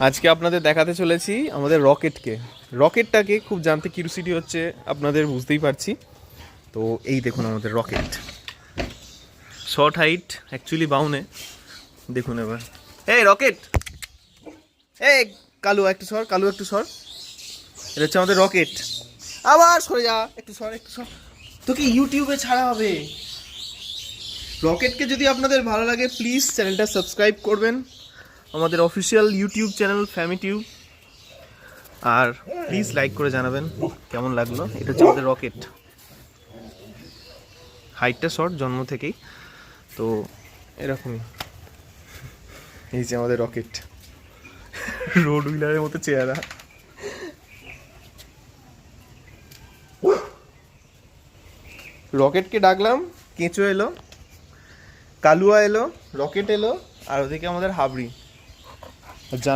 আজকে আপনাদের দেখাতে চলেছি আমাদের রকেটকে। রকেটটাকে খুব জানতে কিউরিওসিটি হচ্ছে আপনাদের, বুঝতেই পারছি। তো এই দেখুন আমাদের রকেট, শর্ট হাইট অ্যাকচুয়ালি বাউনে। দেখুন এবার, এই রকেট, এই কালু একটু সর, কালু একটু সর। এটা হচ্ছে আমাদের রকেট। আবার সরে যা, একটু সর, একটু সর। তোকে ইউটিউবে ছাড়া হবে। রকেটকে যদি আপনাদের ভালো লাগে প্লিজ চ্যানেলটা সাবস্ক্রাইব করবেন, আমাদের অফিসিয়াল ইউটিউব চ্যানেল ফ্যামিটিউব। আর প্লিজ লাইক করে জানাবেন কেমন লাগলো। এটা হচ্ছে আমাদের রকেট। হাইটটা শর্ট জন্ম থেকেই, তো এরকমই। এই যে আমাদের রকেট, রোড হুইলারের মতো চেহারা। রকেটকে ডাকলাম, কেঁচো এলো, কালুয়া এলো, রকেট এলো, আর ওদিকে আমাদের হাবড়ি।